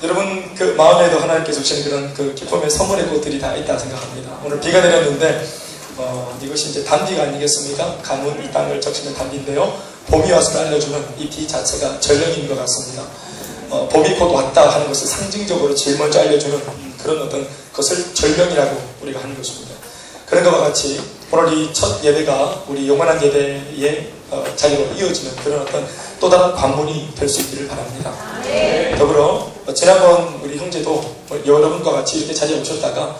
여러분 그 마음에도 하나님께서 주신 그런 그 기쁨의 선물의 꽃들이 다 있다 생각합니다. 오늘 비가 내렸는데 이것이 이제 단비가 아니겠습니까? 가뭄 이 땅을 적시는 단비인데요. 봄이 왔음을 알려주는 이 비 자체가 전령인 것 같습니다. 봄이 곧 왔다 하는 것을 상징적으로 제일 먼저 알려주는 그런 어떤 것을 전령이라고 우리가 하는 것입니다. 그런 것과 같이 오늘 이 첫 예배가 우리 영원한 예배의 자리로 이어지는 그런 어떤 또 다른 관문이 될 수 있기를 바랍니다. 더불어 지난번 우리 형제도 여러분과 같이 이렇게 자리에 오셨다가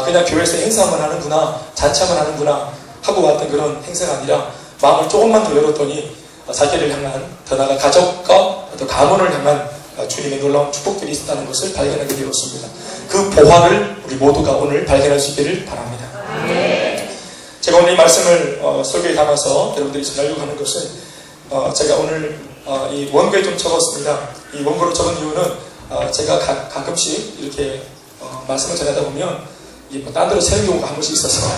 그냥 교회에서 행사만 하는구나, 잔치만 하는구나 하고 왔던 그런 행사가 아니라 마음을 조금만 더 열었더니 자기를 향한 더 나아가 가족과 또 가문을 향한 주님의 놀라운 축복들이 있었다는 것을 발견하게 되었습니다. 그 보화를 우리 모두가 오늘 발견할 수 있기를 바랍니다. 제가 오늘 이 말씀을 설교에 담아서 여러분들이 전하려고 하는 것은 제가 오늘 이 원고에 좀 적었습니다. 이 원고로 적은 이유는 제가 가끔씩 이렇게 말씀을 전하다 보면 딴 데로 새는 경우가 한 번씩 있어서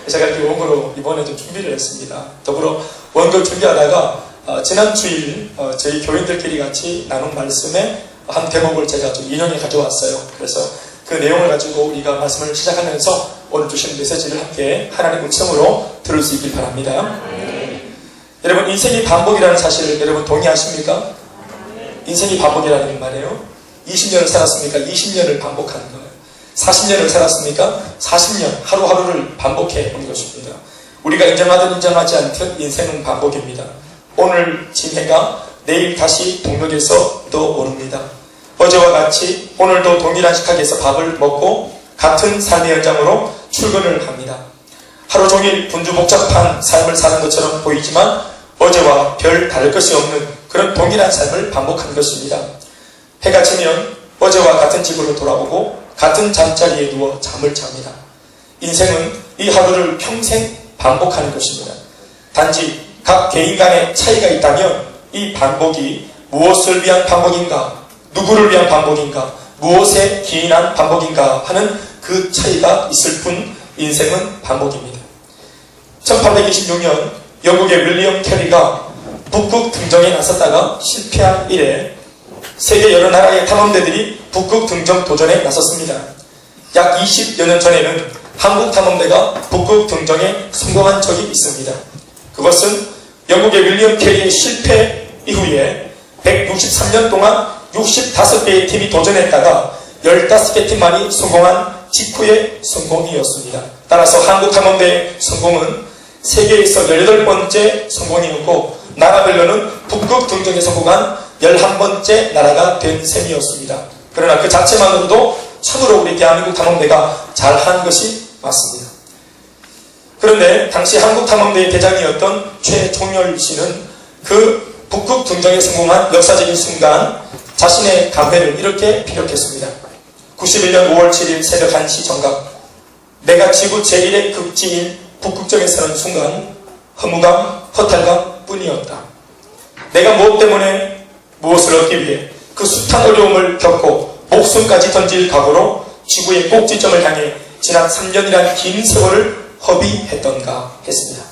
제가 이렇게 원고로 이번에 좀 준비를 했습니다. 더불어 원고를 준비하다가 지난 주일 저희 교인들끼리 같이 나눈 말씀의 한 대목을 제가 좀 인용해 가져왔어요. 그래서 그 내용을 가지고 우리가 말씀을 시작하면서 오늘 주신 메시지를 함께 하나님의 음성으로 들을 수 있길 바랍니다. 여러분 인생이 반복이라는 사실을 여러분 동의하십니까? 인생이 반복이라는 말이에요. 20년을 살았습니까? 20년을 반복하는 거예요. 40년을 살았습니까? 40년 하루하루를 반복해 온 것입니다. 우리가 인정하든 인정하지 않든 인생은 반복입니다. 오늘 진해가 내일 다시 동력에서 또 오릅니다. 어제와 같이 오늘도 동일한 식탁에서 밥을 먹고 같은 삶의 현장으로 출근을 합니다. 하루 종일 분주복잡한 삶을 사는 것처럼 보이지만 어제와 별 다를 것이 없는 그런 동일한 삶을 반복한 것입니다. 해가 지면 어제와 같은 집으로 돌아오고 같은 잠자리에 누워 잠을 잡니다. 인생은 이 하루를 평생 반복하는 것입니다. 단지 각 개인 간의 차이가 있다면 이 반복이 무엇을 위한 반복인가, 누구를 위한 반복인가, 무엇에 기인한 반복인가 하는 그 차이가 있을 뿐 인생은 반복입니다. 1826년 영국의 윌리엄 캐리가 북극 등정에 나섰다가 실패한 이래 세계 여러 나라의 탐험대들이 북극 등정 도전에 나섰습니다. 약 20여 년 전에는 한국 탐험대가 북극 등정에 성공한 적이 있습니다. 그것은 영국의 윌리엄 캐리의 실패 이후에 163년 동안 65개의 팀이 도전했다가 15개 팀만이 성공한 직후의 성공이었습니다. 따라서 한국 탐험대의 성공은 세계에서 18번째 성공이었고 나라별로는 북극 등정에 성공한 11번째 나라가 된 셈이었습니다. 그러나 그 자체만으로도 참으로 우리 대한민국 탐험대가 잘한 것이 맞습니다. 그런데 당시 한국 탐험대의 대장이었던 최종열 씨는 그 북극 등정에 성공한 역사적인 순간 자신의 감회를 이렇게 피력했습니다. 91년 5월 7일 새벽 1시 정각 내가 지구 제1의 극지인 북극점에 서는 순간 허무감, 허탈감 뿐이었다. 내가 무엇 때문에 무엇을 얻기 위해 그 숱한 어려움을 겪고 목숨까지 던질 각오로 지구의 꼭지점을 향해 지난 3년이란 긴 세월을 허비했던가 했습니다.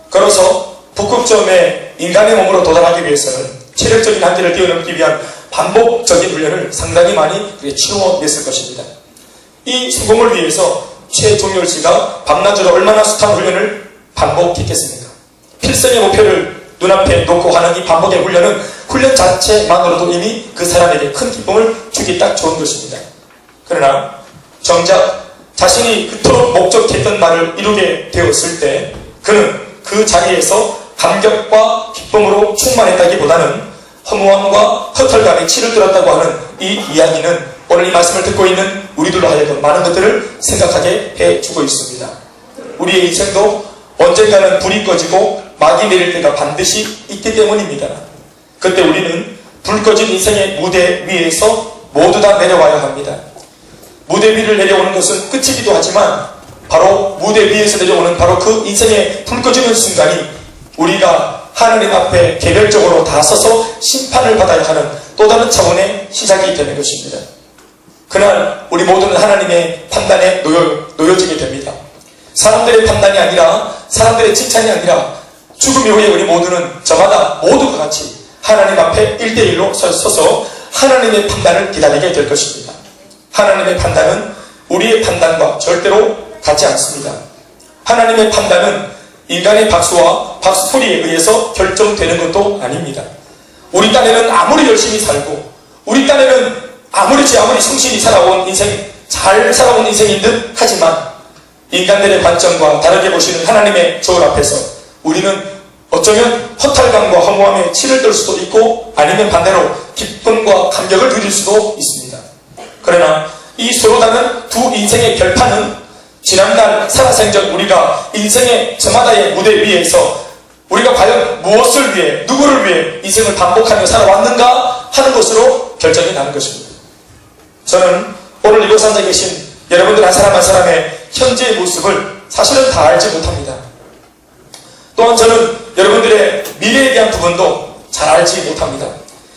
걸어서 북극점에 인간의 몸으로 도달하기 위해서는 체력적인 한계를 뛰어넘기 위한 반복적인 훈련을 상당히 많이 치루어냈을 것입니다. 이 성공을 위해서 최종열 씨가 밤낮으로 얼마나 숱한 훈련을 반복했겠습니까? 필생의 목표를 눈앞에 놓고 하는 이 반복의 훈련은 훈련 자체만으로도 이미 그 사람에게 큰 기쁨을 주기 딱 좋은 것입니다. 그러나 정작 자신이 그토록 목적했던 말을 이루게 되었을 때 그는 그 자리에서 감격과 기쁨으로 충만했다기보다는 허무함과 허탈감에 치를 들었다고 하는 이 이야기는 오늘 이 말씀을 듣고 있는 우리들로 하여금 많은 것들을 생각하게 해주고 있습니다. 우리의 인생도 언젠가는 불이 꺼지고 막이 내릴 때가 반드시 있기 때문입니다. 그때 우리는 불 꺼진 인생의 무대 위에서 모두 다 내려와야 합니다. 무대 위를 내려오는 것은 끝이기도 하지만 바로 무대 위에서 내려오는 바로 그 인생의 불 꺼지는 순간이 우리가 하나님 앞에 개별적으로 다 서서 심판을 받아야 하는 또 다른 차원의 시작이 되는 것입니다. 그날 우리 모두는 하나님의 판단에 놓여지게 됩니다. 사람들의 판단이 아니라 사람들의 칭찬이 아니라 죽음 이후에 우리 모두는 저마다 모두가 같이 하나님 앞에 1대1로 서서 하나님의 판단을 기다리게 될 것입니다. 하나님의 판단은 우리의 판단과 절대로 같지 않습니다. 하나님의 판단은 인간의 박수와 박수소리에 의해서 결정되는 것도 아닙니다. 우리 딴에는 아무리 열심히 살고 우리 딴에는 아무리 성실히 살아온 인생, 잘 살아온 인생인 듯 하지만 인간들의 관점과 다르게 보시는 하나님의 저울 앞에서 우리는 어쩌면 허탈감과 허무함에 치를 떨 수도 있고 아니면 반대로 기쁨과 감격을 누릴 수도 있습니다. 그러나 이 서로 다른 두 인생의 결판은 지난날 살아생전 우리가 인생의 저마다의 무대 위에서 우리가 과연 무엇을 위해 누구를 위해 인생을 반복하며 살아왔는가 하는 것으로 결정이 나는 것입니다. 저는 오늘 이곳 앉아 계신 여러분들 한 사람 한 사람의 현재의 모습을 사실은 다 알지 못합니다. 또한 저는 여러분들의 미래에 대한 부분도 잘 알지 못합니다.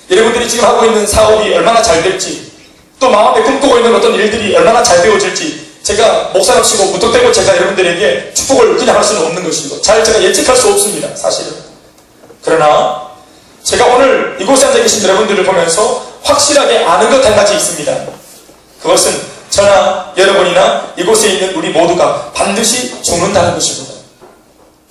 여러분들이 지금 하고 있는 사업이 얼마나 잘 될지, 또 마음에 꿈꾸고 있는 어떤 일들이 얼마나 잘 되어질지 제가 목사랍시고 무턱대고 제가 여러분들에게 축복을 그냥 할 수는 없는 것이고 잘 제가 예측할 수 없습니다. 사실은. 그러나 제가 오늘 이곳에 앉아 계신 여러분들을 보면서 확실하게 아는 것 한 가지 있습니다. 그것은 저나 여러분이나 이곳에 있는 우리 모두가 반드시 죽는다는 것입니다.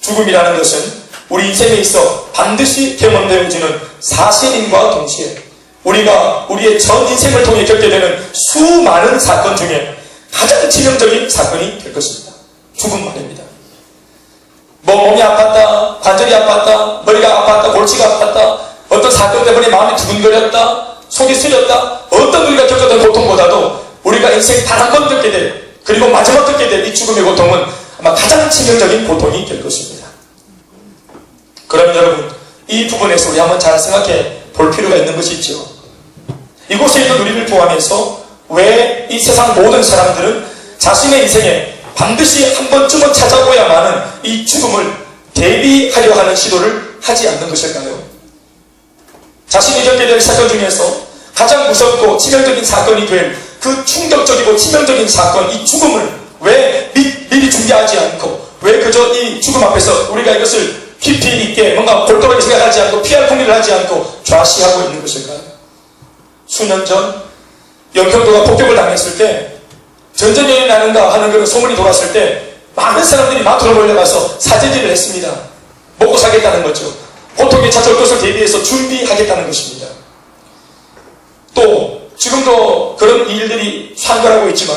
죽음이라는 것은 우리 인생에 있어 반드시 경험되어지는 사실임과 동시에 우리가 우리의 전 인생을 통해 겪게 되는 수많은 사건 중에 가장 치명적인 사건이 될 것입니다. 죽음 말입니다. 몸이 아팠다, 관절이 아팠다, 머리가 아팠다, 골치가 아팠다, 어떤 사건 때문에 마음이 두근거렸다, 속이 쓰렸다, 어떤 우리가 겪었던 고통보다도 우리가 인생 단 한 번 겪게 될, 그리고 마지막 겪게 될 이 죽음의 고통은 아마 가장 치명적인 고통이 될 것입니다. 그럼 여러분, 이 부분에서 우리 한번 잘 생각해 볼 필요가 있는 것이 있죠. 이곳에 있는 우리를 포함해서 왜 이 세상 모든 사람들은 자신의 인생에 반드시 한 번쯤은 찾아보야만은 이 죽음을 대비하려 하는 시도를 하지 않는 것일까요? 자신이 겪게 될 사건 중에서 가장 무섭고 치명적인 사건이 될 그 충격적이고 치명적인 사건, 이 죽음을 왜 미리 준비하지 않고 왜 그저 이 죽음 앞에서 우리가 이것을 깊이 있게 뭔가 골똘하게 생각하지 않고 피할 궁리를 하지 않고 좌시하고 있는 것일까요? 수년 전 영평도가 폭격을 당했을 때 전쟁이 나는가 하는 그런 소문이 돌았을 때 많은 사람들이 마트로 몰려가서 사재기를 했습니다. 먹고 사겠다는 거죠. 고통에 찾아올 것을 대비해서 준비하겠다는 것입니다. 또 지금도 그런 일들이 산발하고 있지만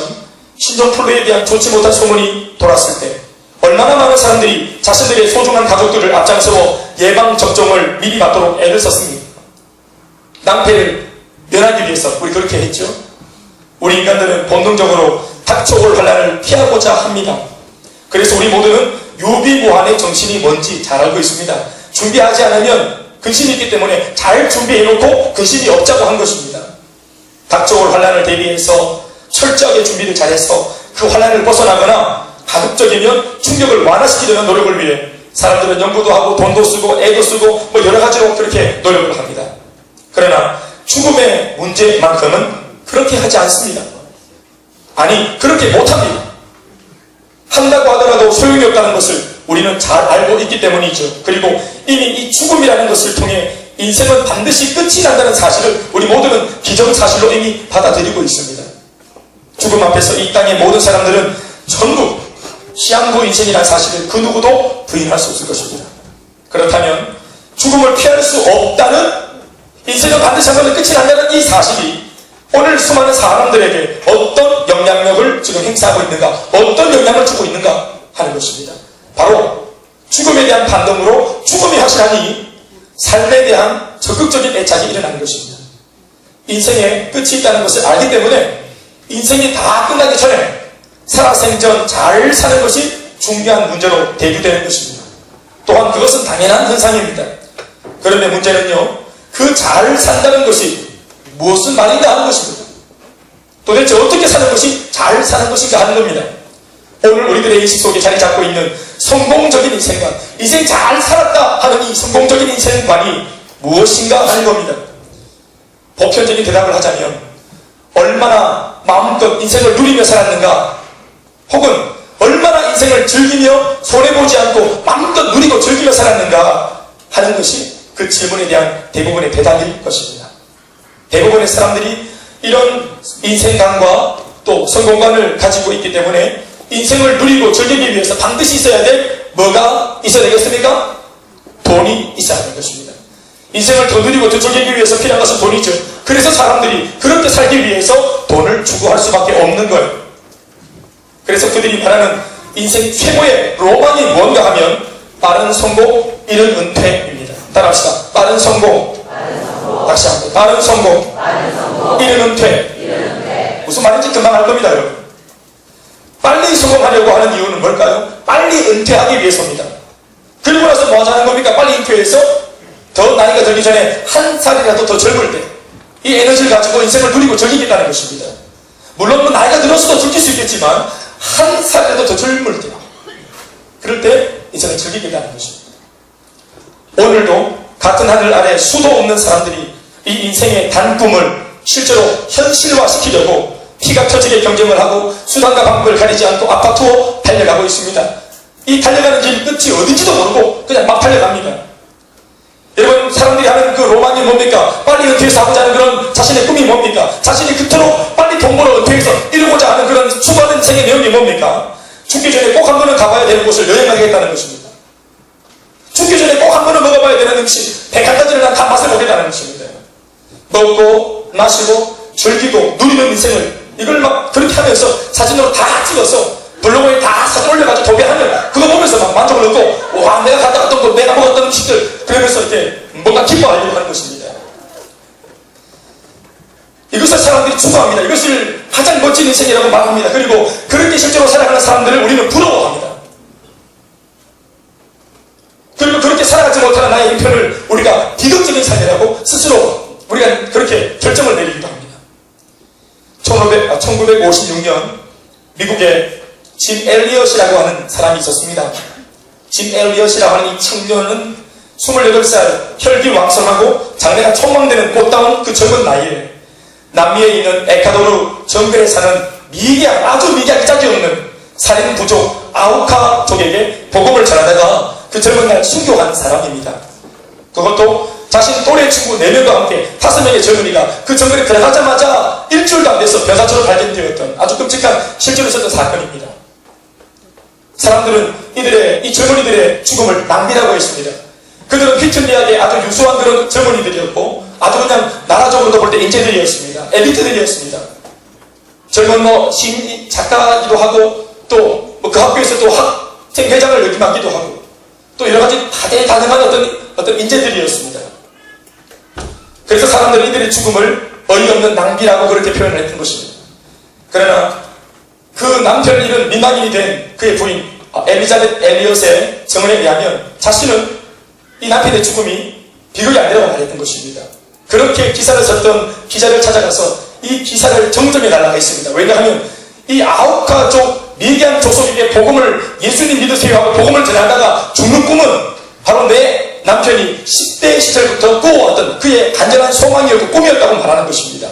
신종플루에 대한 좋지 못한 소문이 돌았을 때 얼마나 많은 사람들이 자신들의 소중한 가족들을 앞장서고 예방접종을 미리 받도록 애를 썼습니다. 낭패를 면하기 위해서 우리 그렇게 했죠. 우리 인간들은 본능적으로 닥쳐올 환난을 피하고자 합니다. 그래서 우리 모두는 유비무한의 정신이 뭔지 잘 알고 있습니다. 준비하지 않으면 근심이 있기 때문에 잘 준비해놓고 근심이 없자고 한 것입니다. 닥쳐올 환난을 대비해서 철저하게 준비를 잘해서 그 환난을 벗어나거나 가급적이면 충격을 완화시키려는 노력을 위해 사람들은 연구도 하고 돈도 쓰고 애도 쓰고 뭐 여러 가지로 그렇게 노력을 합니다. 그러나 죽음의 문제만큼은 그렇게 하지 않습니다. 아니, 그렇게 못합니다. 한다고 하더라도 소용이 없다는 것을 우리는 잘 알고 있기 때문이죠. 그리고 이미 이 죽음이라는 것을 통해 인생은 반드시 끝이 난다는 사실을 우리 모두는 기정사실로 이미 받아들이고 있습니다. 죽음 앞에서 이 땅의 모든 사람들은 전부 시한부 인생이라는 사실을 그 누구도 부인할 수 없을 것입니다. 그렇다면 죽음을 피할 수 없다는, 인생은 반드시 한 번은 끝이 난다는 이 사실이 오늘 수많은 사람들에게 어떤 영향력을 지금 행사하고 있는가, 어떤 영향을 주고 있는가 하는 것입니다. 바로 죽음에 대한 반동으로 죽음이 확실하니 삶에 대한 적극적인 애착이 일어나는 것입니다. 인생에 끝이 있다는 것을 알기 때문에 인생이 다 끝나기 전에 살아생전 잘 사는 것이 중요한 문제로 대두되는 것입니다. 또한 그것은 당연한 현상입니다. 그런데 문제는요, 그 잘 산다는 것이 무엇은 말인가 하는 것입니다. 도대체 어떻게 사는 것이 잘 사는 것인가 하는 겁니다. 오늘 우리들의 인식 속에 자리 잡고 있는 성공적인 인생관, 인생 잘 살았다 하는 이 성공적인 인생관이 무엇인가 하는 겁니다. 보편적인 대답을 하자면 얼마나 마음껏 인생을 누리며 살았는가, 혹은 얼마나 인생을 즐기며 손해보지 않고 마음껏 누리고 즐기며 살았는가 하는 것이 그 질문에 대한 대부분의 대답일 것입니다. 대부분의 사람들이 이런 인생관과 또 성공관을 가지고 있기 때문에 인생을 누리고 즐기기 위해서 반드시 있어야 될 뭐가 있어야 되겠습니까? 돈이 있어야 하는 것입니다. 인생을 더 누리고 더 즐기기 위해서 필요한 것은 돈이죠. 그래서 사람들이 그렇게 살기 위해서 돈을 추구할 수밖에 없는 거예요. 그래서 그들이 말하는 인생 최고의 로망이 뭔가 하면 빠른 성공, 이른 은퇴입니다. 따라합시다. 빠른 성공. 다시 한번. 빠른 성공. 이른 은퇴. 무슨 말인지 금방 알 겁니다, 여러분. 빨리 성공하려고 하는 이유는 뭘까요? 빨리 은퇴하기 위해서입니다. 그리고 나서 뭐 하자는 겁니까? 빨리 은퇴해서 더 나이가 들기 전에 한 살이라도 더 젊을 때 이 에너지를 가지고 인생을 누리고 즐기겠다는 것입니다. 물론 뭐 나이가 들어서도 즐길 수 있겠지만 한 살이라도 더 젊을 때 그럴 때 인생을 즐기겠다는 것입니다. 오늘도 같은 하늘 아래 수도 없는 사람들이 이 인생의 단꿈을 실제로 현실화시키려고 피가 터지게 경쟁을 하고 수단과 방법을 가리지 않고 앞다투어 달려가고 있습니다. 이 달려가는 길 끝이 어딘지도 모르고 그냥 막 달려갑니다. 여러분, 사람들이 하는 그 로망이 뭡니까? 빨리 은퇴해서 하고자 하는 그런 자신의 꿈이 뭡니까? 자신이 그토록 빨리 돈 벌어 은퇴해서 이루고자 하는 그런 수많은 인생의 내용이 뭡니까? 죽기 전에 꼭 한 번은 가봐야 되는 곳을 여행하겠다는 것입니다. 죽기 전에 꼭 한 번은 먹어봐야 되는 음식 101가지를 난 다 맛을 보겠다는 것입니다. 먹고 마시고 즐기고 누리는 인생을 이걸 막 그렇게 하면서 사진으로 다 찍어서 블로그에 다 사진 올려가지고 도배하면 그거 보면서 막 만족을 얻고 와 내가 갔다 왔던 거 내가 먹었던 음식들 그러면서 이렇게 뭔가 기뻐하려고 하는 것입니다. 이것을 사람들이 추구합니다. 이것을 가장 멋진 인생이라고 말합니다. 그리고 그렇게 실제로 살아가는 사람들을 우리는 부러워합니다. 그리고 그렇게 살아가지 못하는 나의 형편을 우리가 비극적인 삶이라고 스스로 우리가 그렇게 결정을 내리기도 합니다. 1956년 미국의 짐 엘리엇이라고 하는 사람이 있었습니다. 짐 엘리엇이라고 하는 이 청년은 28살 혈기왕성하고 장래가 촉망되는 꽃다운 그 젊은 나이에 남미에 있는 에콰도르 정글에 사는 아주 미개한 짝이 없는 살인 부족 아우카족에게 복음을 전하다가 그 젊은 날 순교한 사람입니다. 그것도 자신 또래 친구 4명과 함께 5명의 젊은이가 그 정글에 들어가자마자 일주일도 안 돼서 병사처럼 발견되었던 아주 끔찍한 실제로 있었던 사건입니다. 사람들은 이 젊은이들의 죽음을 낭비라고 했습니다. 그들은 휘틀리하게 아주 유수한 그런 젊은이들이었고 아주 그냥 나라적으로도 볼 때 인재들이었습니다. 엘리트들이었습니다. 젊은 시인 작가이기도 하고 또 그 학교에서 또 학생회장을 역임하기도 하고 또 여러가지 다재다능한 어떤 인재들이었습니다. 그래서 사람들은 이들의 죽음을 어이없는 낭비라고 그렇게 표현을 했던 것입니다. 그러나 그 남편을 잃은 민망인이 된 그의 부인 엘리자벳 엘리엇의 증언에 의하면 자신은 이 남편의 죽음이 비극이 아니라고 말했던 것입니다. 그렇게 기사를 썼던 기자를 찾아가서 이 기사를 정정해 달라고 했습니다. 왜냐하면 이 아우카족 미개한 족속에게 복음을 예수님 믿으세요 하고 복음을 전하다가 죽는 꿈은 바로 내 남편이 10대 시절부터 꾸어왔던 그의 간절한 소망이었고 꿈이었다고 말하는 것입니다.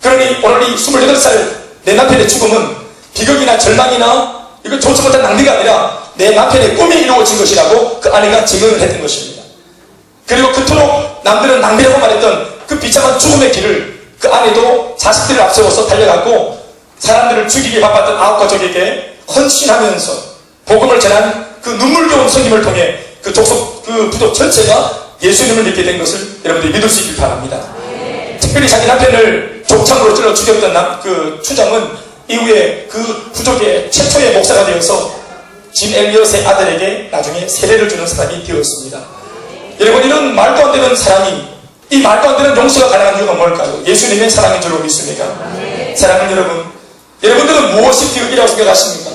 그러니 오늘 이 28살 내 남편의 죽음은 비극이나 절망이나 이건 좋지 못한 낭비가 아니라 내 남편의 꿈이 이루어진 것이라고 그 아내가 증언을 했던 것입니다. 그리고 그토록 남들은 낭비라고 말했던 그 비참한 죽음의 길을 그 아내도 자식들을 앞세워서 달려갔고 사람들을 죽이기 바빴던 아우카족에게 헌신하면서 복음을 전한 그 눈물겨운 선임을 통해 그 족속 그 부족 전체가 예수님을 믿게 된 것을 여러분들이 믿을 수 있길 바랍니다. 특별히 자기 남편을 족창으로 찔러 죽였던 그 추장은 이후에 그 부족의 최초의 목사가 되어서 짐 엘리엇의 아들에게 나중에 세례를 주는 사람이 되었습니다. 여러분, 이런 말도 안 되는 사람이 이 말도 안 되는 용서가 가능한 이유가 뭘까요? 예수님의 사랑인 줄로 믿습니까? 사랑하는 여러분들은 무엇이 비극이라고 생각하십니까?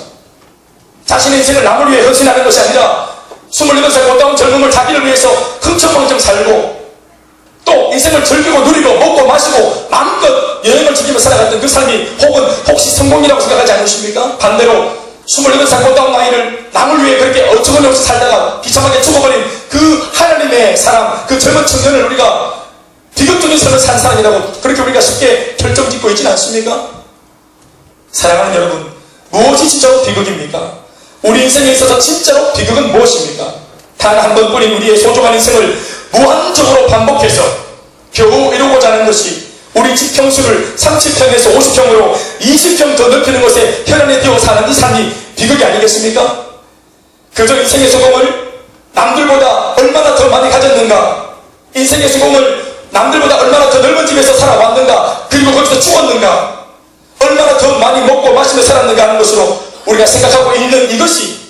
자신의 인생을 남을 위해 헌신하는 것이 아니라 28살 꽃다운 젊음을 자기를 위해서 흥청망청 살고 또 인생을 즐기고 누리고 먹고 마시고 마음껏 여행을 즐기며 살아갔던 그 삶이 혹시 성공이라고 생각하지 않으십니까? 반대로 28살 꽃다운 나이를 남을 위해 그렇게 어처구니없이 살다가 비참하게 죽어버린 그 하나님의 사람, 그 젊은 청년을 우리가 비극적인 삶을 산 사람이라고 그렇게 우리가 쉽게 결정짓고 있지는 않습니까? 사랑하는 여러분, 무엇이 진짜로 비극입니까? 우리 인생에 있어서 진짜로 비극은 무엇입니까? 단 한 번뿐인 우리의 소중한 인생을 무한적으로 반복해서 겨우 이루고자 하는 것이 우리 집 평수를 30평에서 50평으로 20평 더 넓히는 곳에 혈안에 뛰어 사는 이 삶이 비극이 아니겠습니까? 그저 인생의 성공을 남들보다 얼마나 더 많이 가졌는가, 인생의 성공을 남들보다 얼마나 더 넓은 집에서 살아왔는가, 그리고 거기서 죽었는가, 얼마나 더 많이 먹고 마시며 살았는가 하는 것으로 우리가 생각하고 있는 이것이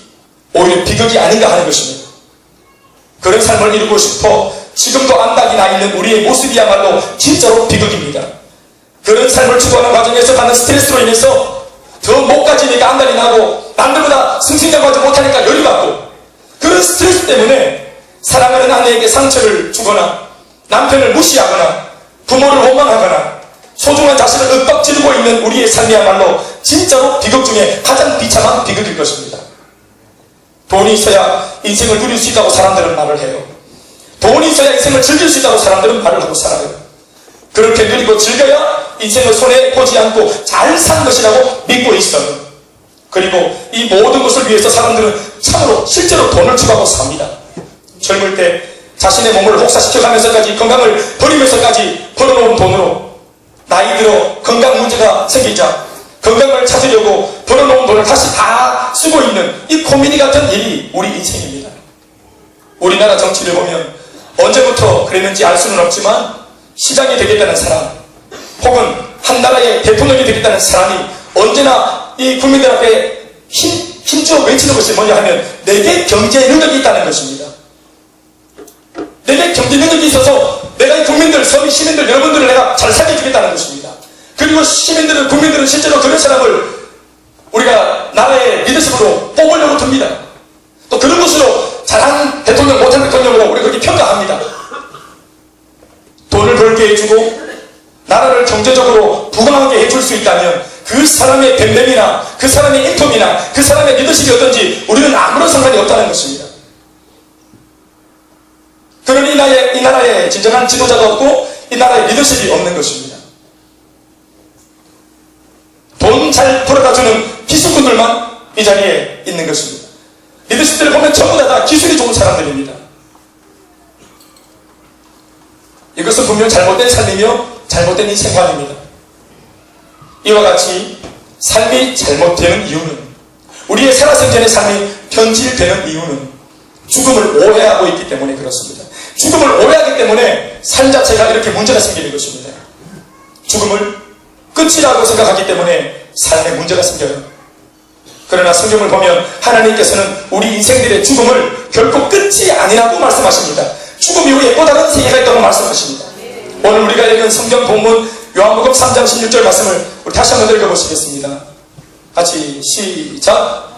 오히려 비극이 아닌가 하는 것입니다. 그런 삶을 이루고 싶어 지금도 안락이 나 있는 우리의 모습이야말로 진짜로 비극입니다. 그런 삶을 추구하는 과정에서 받는 스트레스로 인해서 더 못 가지니까 안달이 나고, 남들보다 승승장구하지 못하니까 열이 받고, 그런 스트레스 때문에 사랑하는 아내에게 상처를 주거나, 남편을 무시하거나, 부모를 원망하거나, 소중한 자신을 윽박지르고 있는 우리의 삶이야말로 진짜로 비극 중에 가장 비참한 비극일 것입니다. 돈이 있어야 인생을 누릴 수 있다고 사람들은 말을 해요. 돈이 있어야 인생을 즐길 수 있다고 사람들은 말을 하고 살아요. 그렇게 누리고 즐겨야 인생을 손해보지 않고 잘 산 것이라고 믿고 있어요. 그리고 이 모든 것을 위해서 사람들은 참으로 실제로 돈을 추구하고 삽니다. 젊을 때 자신의 몸을 혹사시켜가면서까지, 건강을 버리면서까지 벌어놓은 돈으로 나이 들어 건강 문제가 생기자 건강을 찾으려고 벌어놓은 돈을 다시 다 쓰고 있는 이 코미디 같은 일이 우리 인생입니다. 우리나라 정치를 보면 언제부터 그랬는지 알 수는 없지만, 시장이 되겠다는 사람, 혹은 한 나라의 대통령이 되겠다는 사람이 언제나 이 국민들 앞에 힘주어 외치는 것이 뭐냐 하면, 내게 경제 능력이 있다는 것입니다. 내게 경제 능력이 있어서 내가 이 국민들, 서민 시민들 여러분들을 내가 잘 살려주겠다는 것입니다. 그리고 시민들은, 국민들은 실제로 그런 사람을 우리가 나라의 리더십으로 뽑으려고 듭니다. 또 그런 것으로 잘한 대통령, 못한 대통령으로 우리가 그렇게 평가합니다. 돈을 벌게 해주고 나라를 경제적으로 부강하게 해줄 수 있다면 그 사람의 뱀뱀이나 그 사람의 인품이나 그 사람의 리더십이 어떤지 우리는 아무런 상관이 없다는 것입니다. 그러니 이 나라에 진정한 지도자가 없고 이 나라에 리더십이 없는 것입니다. 돈 잘 벌어다주는 기수꾼들만 이 자리에 있는 것입니다. 리더십들을 보면 전부 다 기술이 좋은 사람들입니다. 이것은 분명 잘못된 삶이며 잘못된 이 생활입니다. 이와 같이 삶이 잘못되는 이유는, 우리의 살아생전의 삶이 변질되는 이유는 죽음을 오해하고 있기 때문에 그렇습니다. 죽음을 오해하기 때문에 삶 자체가 이렇게 문제가 생기는 것입니다. 죽음을 끝이라고 생각하기 때문에 삶에 문제가 생겨요. 그러나 성경을 보면 하나님께서는 우리 인생들의 죽음을 결코 끝이 아니라고 말씀하십니다. 죽음 이후에 또 다른 세계가 있다고 말씀하십니다. 오늘 우리가 읽은 성경 본문 요한복음 3장 16절 말씀을 우리 다시 한번 읽어보시겠습니다. 같이 시작.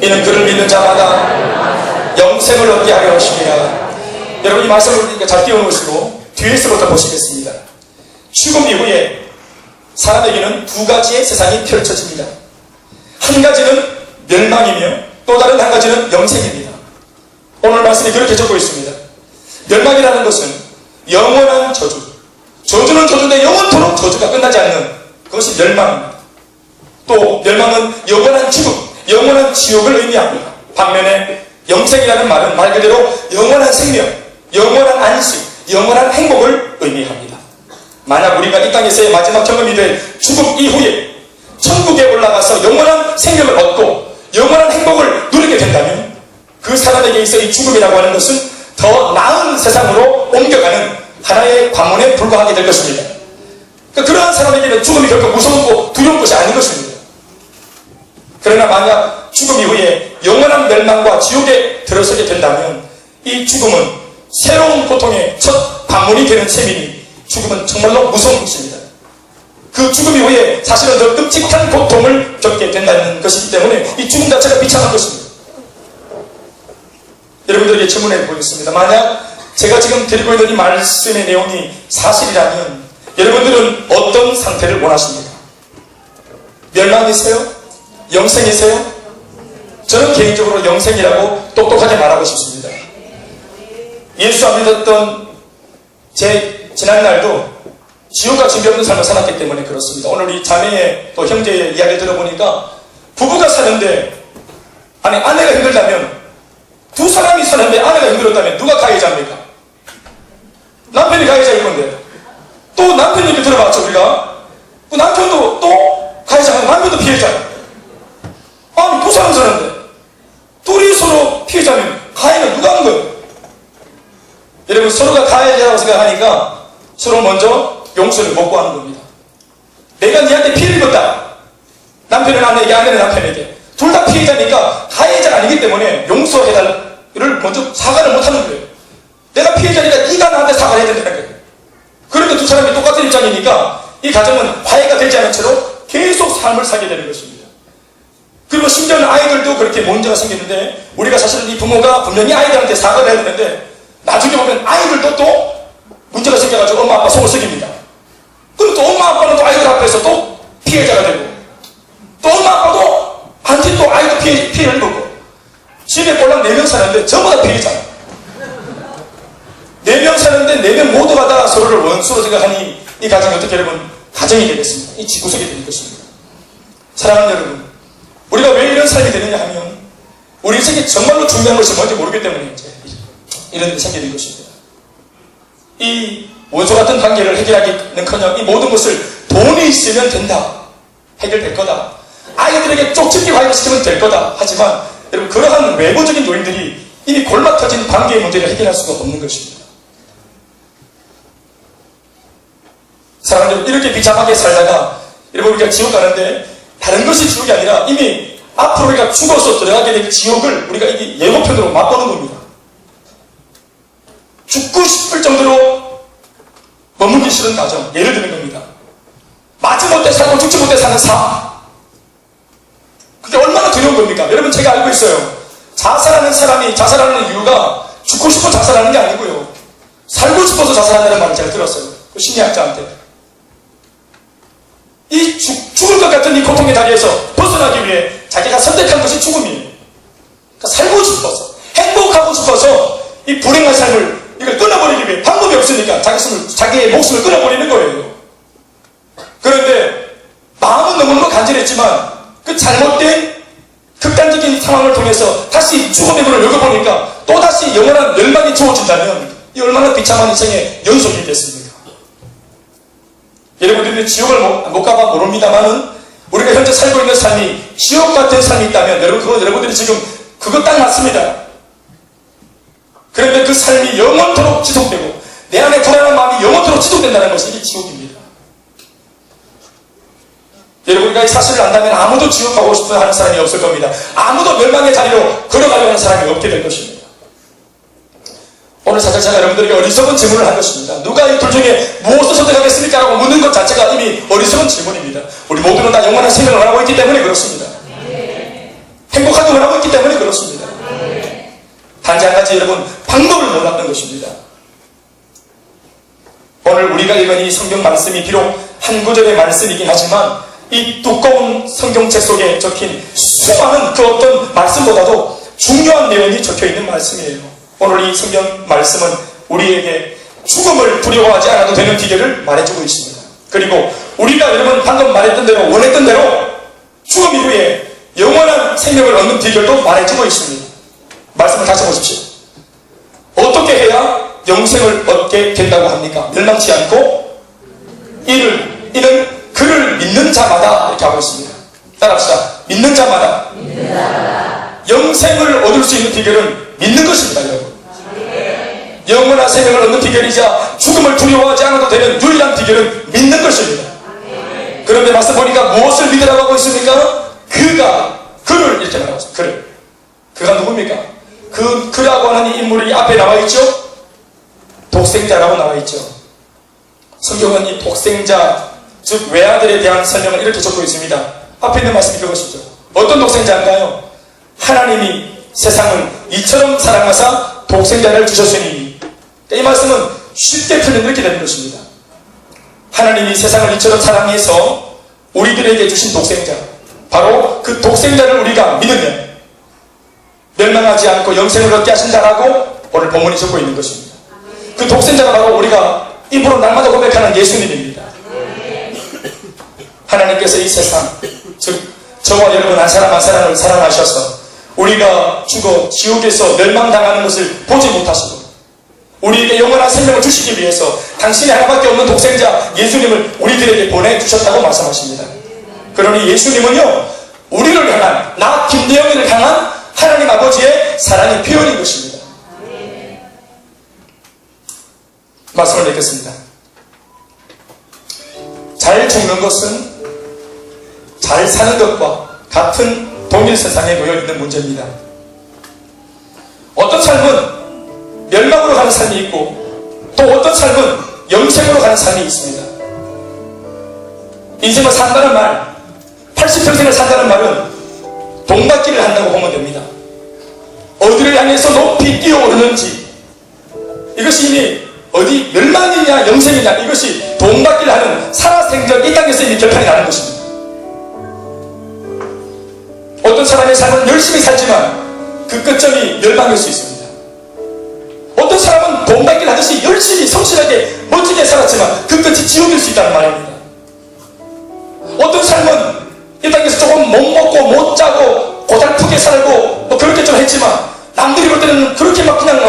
이는 그를 믿는 자마다 영생을 얻게 하려 하심이라. 여러분, 이 말씀을 잘 띄워놓으시고 뒤에서부터 보시겠습니다. 죽음 이후에 사람에게는 두 가지의 세상이 펼쳐집니다. 한 가지는 멸망이며 또 다른 한 가지는 영생입니다. 오늘 말씀이 그렇게 적고 있습니다. 멸망이라는 것은 영원한 저주, 저주는 저주인데 영원토록 저주가 끝나지 않는 그것이 멸망입니다. 또 멸망은 영원한 죽음, 영원한 지옥을 의미합니다. 반면에 영생이라는 말은 말 그대로 영원한 생명, 영원한 안식, 영원한 행복을 의미합니다. 만약 우리가 이 땅에서의 마지막 경험이 될 죽음 이후에 천국에 올라가서 영원한 생명을 얻고 영원한 행복을 누리게 된다면 그 사람에게 있어 이 죽음이라고 하는 것은 더 나은 세상으로 옮겨가는 하나의 관문에 불과하게 될 것입니다. 그러니까 그러한 사람에게는 죽음이 결코 무서웠고 두려운 것이 아닌 것입니다. 그러나 만약 죽음 이후에 영원한 멸망과 지옥에 들어서게 된다면 이 죽음은 새로운 고통의 첫 관문이 되는 셈이니 죽음은 정말로 무서운 것입니다. 그 죽음 이후에 사실은 더 끔찍한 고통을 겪게 된다는 것이기 때문에 이 죽음 자체가 비참한 것입니다. 여러분들에게 질문해 보겠습니다. 만약 제가 지금 드리고 있는 이 말씀의 내용이 사실이라면 여러분들은 어떤 상태를 원하십니까? 멸망이세요? 영생이세요? 저는 개인적으로 영생이라고 똑똑하게 말하고 싶습니다. 예수 안 믿었던 제 지난날도 지옥과 징계 없는 삶을 살았기 때문에 그렇습니다. 오늘 이 자매의 또 형제의 이야기 들어보니까 부부가 사는데, 아니 아내가 힘들다면, 두 사람이 사는데 아내가 힘들었다면 누가 가해자입니까? 이건데. 또 남편 얘기 들어봤죠, 우리가? 그 남편도 또 가해자가 남편도 피해자야. 아니, 두 사람 사는데. 둘이 서로 피해자면 가해는 누가 하는 거예요? 여러분, 서로가 가해자라고 생각하니까 서로 먼저 용서를 못 구하는 겁니다. 내가 니한테 피해를 입었다. 남편은 아내에게, 아내는 남편에게. 둘 다 피해자니까 가해자가 아니기 때문에 용서해달를 먼저 사과를 못하는 거예요. 내가 피해자니까 네가 나한테 사과를 해야 된다는 거예요. 그런데 두 사람이 똑같은 입장이니까 이 가정은 화해가 되지 않은 채로 계속 삶을 살게 되는 것입니다. 그리고 심지어는 아이들도 그렇게 문제가 생기는데, 우리가 사실은 이 부모가 분명히 아이들한테 사과를 해야 되는데 나중에 보면 아이들도 또 문제가 생겨가지고 엄마 아빠 속을 썩입니다. 그럼 또 엄마 아빠는 또 아이들 앞에서 또 피해자가 되고, 또 엄마 아빠도 한테 또 아이도 피해를 입고, 집에 꼴랑 4명 사는데 전부 다 피해자예요. 4명 사는데 4명 모두가 다 서로를 원수로 생각하니 이 가정이 어떻게 여러분 가정이 되겠습니까? 이 지구석이 되는 것입니다. 사랑하는 여러분, 우리가 왜 이런 삶이 되느냐 하면 우리 인생에 정말로 중요한 것이 뭔지 모르기 때문에 이제 이런 일이 생기는 것입니다. 이 원수 같은 관계를 해결하기는커녕 이 모든 것을 돈이 있으면 된다, 해결될 거다, 아이들에게 쪽집게 관리시키면 될 거다 하지만 여러분, 그러한 외부적인 요인들이 이미 골마 터진 관계의 문제를 해결할 수가 없는 것입니다. 사랑하는 여러분, 이렇게 비참하게 살다가 여러분 우리가 지옥 가는데 다른 것이 지옥이 아니라 이미 앞으로 우리가 죽어서 들어가게 될 지옥을 우리가 이게 예고편으로 맛보는 겁니다. 죽고 싶을 정도로 머물기 싫은 가정, 예를 드는 겁니다. 마지못해 살고 죽지 못해 사는 삶, 그게 얼마나 두려운 겁니까? 여러분, 제가 알고 있어요. 자살하는 사람이 자살하는 이유가 죽고 싶어 자살하는 게 아니고요, 살고 싶어서 자살한다는 말을 제가 들었어요. 그 심리학자한테. 이 죽을 것 같은 이 고통의 자리에서 벗어나기 위해 자기가 선택한 것이 죽음이에요. 그러니까 살고 싶어서, 행복하고 싶어서 이 불행한 삶을 이걸 끊어버리기 위해 방법이 없으니까 자기의 목숨을 끊어버리는 거예요. 그런데 마음은 너무너무 간절했지만 그 잘못된 극단적인 상황을 통해서 다시 죽음의 문을 열어보니까 또다시 영원한 멸망이 주어진다면 이 얼마나 비참한 인생의 연속이 됐습니까? 여러분들이 지옥을 못 가봐 모릅니다만은 우리가 현재 살고 있는 삶이 지옥 같은 삶이 있다면 여러분, 그건 여러분들이 지금 그거 딱 맞습니다. 그런데 그 삶이 영원토록 지속되고 내 안에 불안한 마음이 영원토록 지속된다는 것이 이게 지옥입니다. 여러분, 우리가 이 사실을 안다면 아무도 지옥 가고 싶어 하는 사람이 없을 겁니다. 아무도 멸망의 자리로 걸어가려고 하는 사람이 없게 될 것입니다. 오늘 사실 제가 여러분들에게 어리석은 질문을 한 것입니다. 누가 이 둘 중에 무엇을 선택하겠습니까? 라고 묻는 것 자체가 이미 어리석은 질문입니다. 우리 모두는 다 영원한 생명을 원하고 있기 때문에 그렇습니다. 행복하게 원하고 있기 때문에 그렇습니다. 단지 한 가지 여러분, 방법을 몰랐던 것입니다. 오늘 우리가 읽은 이 성경 말씀이 비록 한 구절의 말씀이긴 하지만 이 두꺼운 성경책 속에 적힌 수많은 그 어떤 말씀보다도 중요한 내용이 적혀있는 말씀이에요. 오늘 이 성경 말씀은 우리에게 죽음을 두려워하지 않아도 되는 비결을 말해주고 있습니다. 그리고 우리가 여러분 방금 말했던 대로, 원했던 대로 죽음 이후에 영원한 생명을 얻는 비결도 말해주고 있습니다. 말씀을 다시 보십시오. 어떻게 해야 영생을 얻게 된다고 합니까? 멸망치 않고 이는 그를 믿는 자마다, 이렇게 하고 있습니다. 따라합시다. 믿는 자마다. 영생을 얻을 수 있는 비결은 믿는 것입니다, 여러분. 영원한 생명을 얻는 비결이자 죽음을 두려워하지 않아도 되는 유일한 비결은 믿는 것입니다. 그런데 말씀 보니까 무엇을 믿으라고 하고 있습니까? 그를 이렇게 말하고 있습니다. 그가 누굽니까? 그라고 하는 이 인물이 앞에 나와 있죠? 독생자라고 나와 있죠. 성경은 이 독생자, 즉 외아들에 대한 설명을 이렇게 적고 있습니다. 앞에 있는 말씀이 그것이죠. 어떤 독생자인가요? 하나님이 세상을 이처럼 사랑하사 독생자를 주셨으니. 이 말씀은 쉽게 표현 이렇게 되는 것입니다. 하나님이 세상을 이처럼 사랑해서 우리들에게 주신 독생자, 바로 그 독생자를 우리가 믿으면 멸망하지 않고 영생을 얻게 하신다라고 오늘 본문이 적고 있는 것입니다. 그 독생자가 바로 우리가 입으로 날마다 고백하는 예수님입니다. 하나님께서 이 세상, 즉 저와 여러분 한 사람 한 사람을 사랑하셔서 우리가 죽어 지옥에서 멸망당하는 것을 보지 못하시고 우리에게 영원한 생명을 주시기 위해서 당신이 하나밖에 없는 독생자 예수님을 우리들에게 보내주셨다고 말씀하십니다. 그러니 예수님은요, 우리를 향한, 나 김대영이를 향한 하나님 아버지의 사랑의 표현인 것입니다. 말씀을 읽겠습니다. 잘 죽는 것은 잘 사는 것과 같은 동일 세상에 놓여있는 문제입니다. 어떤 삶은 멸망으로 가는 삶이 있고 또 어떤 삶은 영생으로 가는 삶이 있습니다. 인생을 산다는 말, 80평생을 산다는 말은 동받기를 한다고 보면 됩니다. 어디를 향해서 높이 뛰어오르는지, 이것이 이미 어디 멸망이냐 영생이냐, 이것이 동받기를 하는 살아생전 이 땅에서 이미 결판이 나는 것입니다. 어떤 사람의 삶은 열심히 살지만 그 끝점이 멸망일 수 있습니다. 어떤 사람은 동받기를 하듯이 열심히 성실하게 멋지게 살았지만 그 끝이 지옥일 수 있다는 말입니다. 어떤 삶은 이 땅에서 조금 못 먹고 못 자고 고달프게 살고 뭐 그렇게 좀 했지만 남들이 볼 때는 그렇게 막 그냥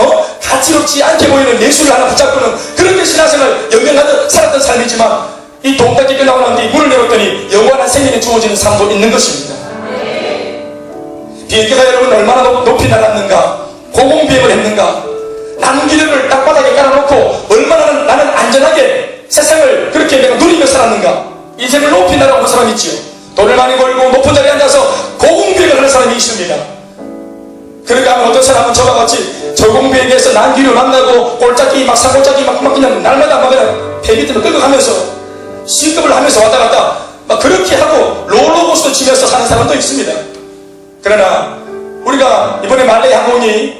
가치롭지 않게 보이는 예수를 하나 붙잡고는 그렇게 신앙생활을 연명하듯 살았던 삶이지만 이 동받기 끝나고 난 뒤 문을 열었더니 영원한 생명이 주어지는 삶도 있는 것입니다. 비행기가 여러분 얼마나 높이 날았는가, 고공비행을 했는가, 난기류를 땅바닥에 깔아놓고 얼마나 나는 안전하게 세상을 그렇게 내가 누리며 살았는가. 인생을 높이 날아오는 사람이 있지요. 돈을 많이 벌고 높은 자리에 앉아서 고공비행을 하는 사람이 있습니다. 그러니까 하면 어떤 사람은 저와 같이 저공비행에서 난기류 만나고 골짜기 막 산골짜기 막 그냥 날마다 막 그냥 배 밑으로 끌고 가면서 시급을 하면서 왔다 갔다 막 그렇게 하고 롤러코스터 치면서 사는 사람도 있습니다. 그러나 우리가 이번에 말레이 항공이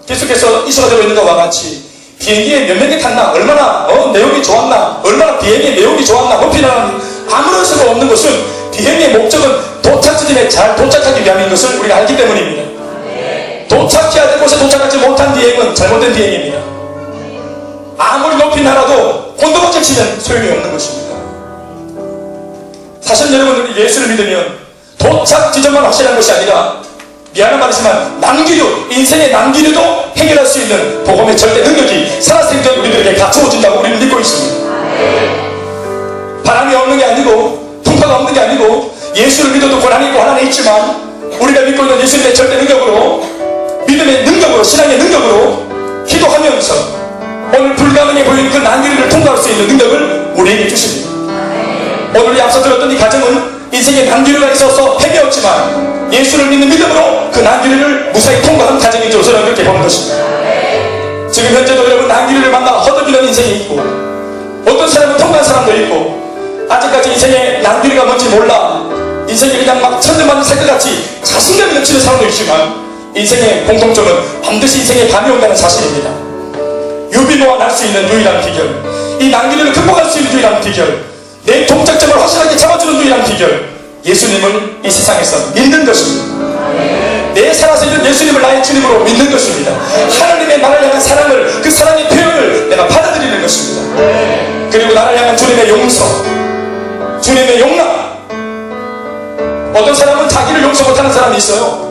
계속해서 이슈가 되고 있는 것과 같이 비행기에 몇 명이 탔나, 얼마나 내용이 좋았나, 얼마나 비행의 내용이 좋았나, 높이나는 아무런 수가 없는 것은 비행의 목적은 도착 지점에 잘 도착하기 위함인 것을 우리가 알기 때문입니다. 도착해야 될 곳에 도착하지 못한 비행은 잘못된 비행입니다. 아무리 높이 날아도 곤도박질 치면 소용이 없는 것입니다. 사실 여러분들이 예수를 믿으면 도착 지점만 확실한 것이 아니라 미안한 말이지만 난기류, 인생의 난기류도 해결할 수 있는 복음의 절대 능력이 살아생전 우리들에게 갖추어진다고 우리는 믿고 있습니다. 바람이 없는 게 아니고 풍파가 없는 게 아니고 예수를 믿어도 고난이 있고 하나는 있지만 우리가 믿고 있는 예수님의 절대 능력으로, 믿음의 능력으로, 신앙의 능력으로 기도하면서 오늘 불가능해 보이는 그 난기류를 통과할 수 있는 능력을 우리에게 주십니다. 오늘 우리 앞서 들었던 이 가정은 인생의 난기류가 있어서 헤매었지만 예수를 믿는 믿음으로 그 난기류를 무사히 통과한 가정인 줄 저는 그렇게 보는 것입니다. 지금 현재도 여러분 난기류를 만나 허덕이는 인생이 있고 어떤 사람은 통과한 사람도 있고 아직까지 인생의 난기류가 뭔지 몰라 인생이 그냥 막 천년만년 살 것 같이 자신감이 넘치는 사람도 있지만 인생의 공통점은 반드시 인생의 밤이 온다는 사실입니다. 유비노와 날 수 있는 유일한 비결, 이 난기류를 극복할 수 있는 유일한 비결, 내 동작점을 확실하게 잡아주는 유일한 비결, 예수님을 이 세상에서 믿는 것입니다. 내 살아서 있는 예수님을 나의 주님으로 믿는 것입니다. 하나님의 나를 향한 사랑을, 그 사랑의 표현을 내가 받아들이는 것입니다. 그리고 나를 향한 주님의 용서, 주님의 용납. 어떤 사람은 자기를 용서 못하는 사람이 있어요.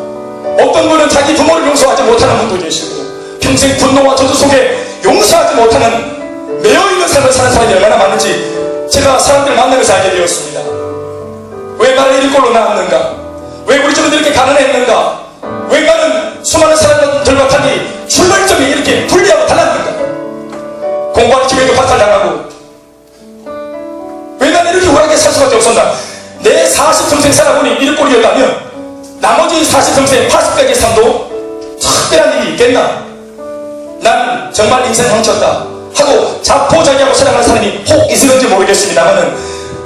어떤 분은 자기 부모를 용서하지 못하는 분도 계시고 평생 분노와 저주 속에 용서하지 못하는 매여있는 삶을 사는 사람이 얼마나 많은지 제가 사람들을 만나면서 알게 되었습니다. 왜 나를 이리 꼴로 낳았는가? 왜 우리 집은 이렇게 가난했는가? 왜 나는 수많은 사람들과 달리 출발점이 이렇게 불리하고 달랐는가? 공부하는 기회도 박탈당하고 왜 나는 이렇게 우울하게 살 수밖에 없었나? 내 40평생 살아보니 이리 꼴이었다면 나머지 40평생 80까지 삶도 특별한 일이 있겠나? 난 정말 인생 망쳤다 하고 자포자기하고 살아가는 사람이 혹 있을는지 모르겠습니다만은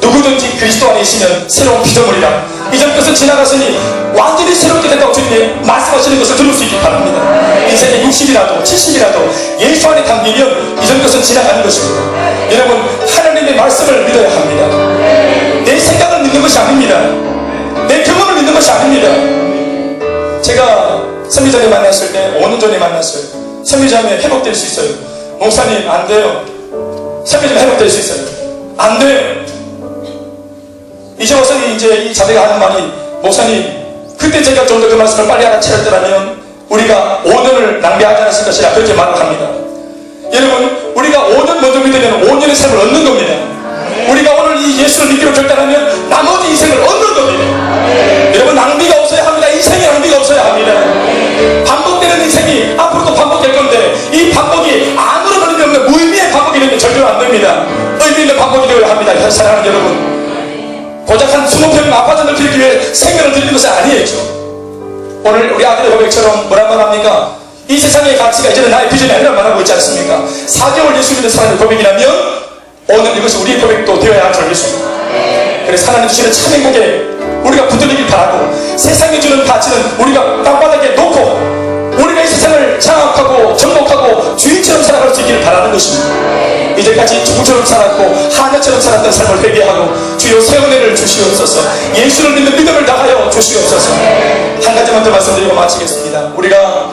누구든지 그리스도 안에 있으면 새로운 피조물이라 이전 것은 지나갔으니 완전히 새롭게 된다고 주님이 말씀하시는 것을 들을 수 있기 바랍니다. 인생의 60이라도 70이라도 예수 안에 담기면 이전 것은 지나가는 것입니다. 여러분 하나님의 말씀을 믿어야 합니다. 내 생각을 믿는 것이 아닙니다. 내 경험을 믿는 것이 아닙니다. 제가 선미자매 만났을 때 5년 전에 만났어요. 선미자매 회복될 수 있어요. 목사님 안 돼요. 선미자매 회복될 수 있어요. 안 돼요. 이제 와서 이제 이 자매가 하는 말이 목사님 그때 제가 좀 더 그 말씀을 빨리 알아차렸더라면 우리가 5년을 낭비하지 않았을 것이라 그렇게 말을 합니다. 여러분, 우리가 5년 먼저 믿으면 5년의 삶을 얻는 겁니다. 우리가 오늘 이 예수를 믿기로 결단하면 나머지 인생을 얻는 겁니다. 여러분, 낭비가 없어야 합니다. 인생에 낭비가 없어야 합니다. 반복되는 인생이 앞으로도 반복될 건데, 이 반복이 아무런 의미 없는 무의미의 반복이 되면 절대로 안 됩니다. 의미 있는 반복이 되어야 합니다. 사랑하는 여러분, 고작 한 20평 아파트를 빌기 위해 생명을 드리는 것은 아니겠죠. 오늘 우리 아들의 고백처럼 뭐란 말합니까? 이 세상의 가치가 이제는 나의 비전이 아니라 말하고 있지 않습니까? 4개월 예수 믿는 사람의 고백이라면 오늘 이것이 우리의 고백도 되어야 할 줄 믿습니다. 그래서 하나님 주시는 참 행복에 우리가 붙들리길 바라고, 세상이 주는 가치는 우리가 땅바닥에 놓고 우리가 이 세상을 장악하고 정복하고 주인처럼 살아갈 수 있기를 바라는 것입니다. 이제까지 주부처럼 살았고 하나처럼 살았던 삶을 회개하고 주여 새 은혜를 주시옵소서. 예수를 믿는 믿음을 다하여 주시옵소서. 한 가지만 더 말씀드리고 마치겠습니다. 우리가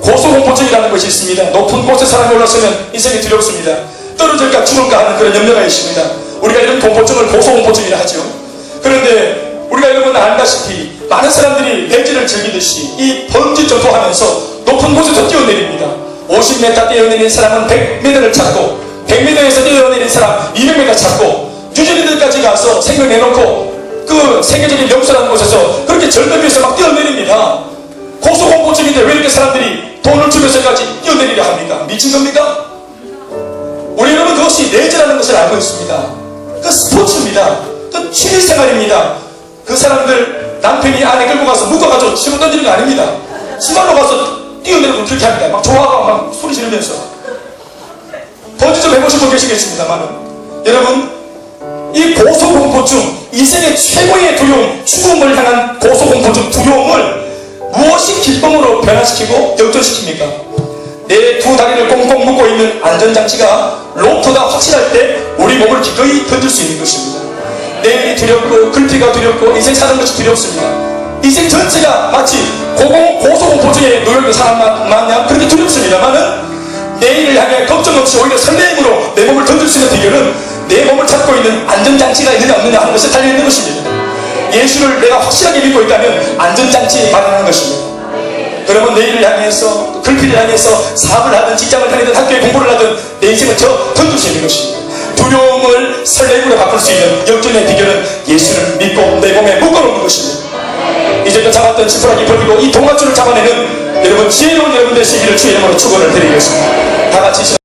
고소공포증이라는 것이 있습니다. 높은 곳에 사람이 올라서면 인생이 두렵습니다. 떨어질까 죽을까 하는 그런 염려가 있습니다. 우리가 이런 공포증을 고소공포증이라 하죠. 그런데 우리가 여러분 알다시피 많은 사람들이 렌즈를 즐기듯이 이 번지 점프하면서 높은 곳에서 뛰어내립니다. 50m 뛰어내린 사람은 100m를 찾고, 100m에서 뛰어내린 사람 200m 찾고, 뉴질랜드까지 가서 생명 내놓고 그 세계적인 명소라는 곳에서 그렇게 절벽에서 막 뛰어내립니다. 고소공포증인데 왜 이렇게 사람들이 돈을 주면서까지 뛰어내리려 합니까? 미친 겁니까? 우리 여러분, 그것이 내재라는 것을 알고 있습니다. 그 스포츠입니다. 그 취미생활입니다. 그 사람들 남편이 아내 끌고 가서 묶어가지고 치고 던지는 거 아닙니다. 수발로 가서 뛰어내리고 그렇게 합니다. 막 좋아하고 막 소리 지르면서. 번지 좀 해보신 분 계시겠습니다만, 여러분, 이 고소공포증, 인생의 최고의 두려움, 죽음을 향한 고소공포증 두려움을 무엇이 기쁨으로 변화시키고 역전시킵니까? 내 두 다리를 꽁꽁 묶고 있는 안전장치가 로프가 확실할 때 우리 몸을 기꺼이 던질 수 있는 것입니다. 내일이 두렵고 글피가 두렵고 인생 사는 것이 두렵습니다. 인생 전체가 마치 고소공포증에 놓여있는 사람 마냥 그렇게 두렵습니다만은, 내일을 향해 걱정 없이 오히려 설레임으로 내 몸을 던질 수 있는 비결은 내 몸을 찾고 있는 안전장치가 있느냐 없느냐 하는 것에 달려있는 것입니다. 예수를 내가 확실하게 믿고 있다면 안전장치 마련하는 것입니다. 그러면 내일을 향해서, 글피를 향해서 사업을 하든 직장을 다니든 학교에 공부를 하든 내 인생을 더 던질 수 있는 것입니다. 두려움을 설렘으로 바꿀 수 있는 역전의 비결은 예수를 믿고 내 몸에 묶어놓는 것입니다. 이제껏 잡았던 지푸라기 벌리고 이 동아줄을 잡아내는 여러분, 지혜로운 여러분 되시기를 주의 이름으로 축원을 드리겠습니다. 다 같이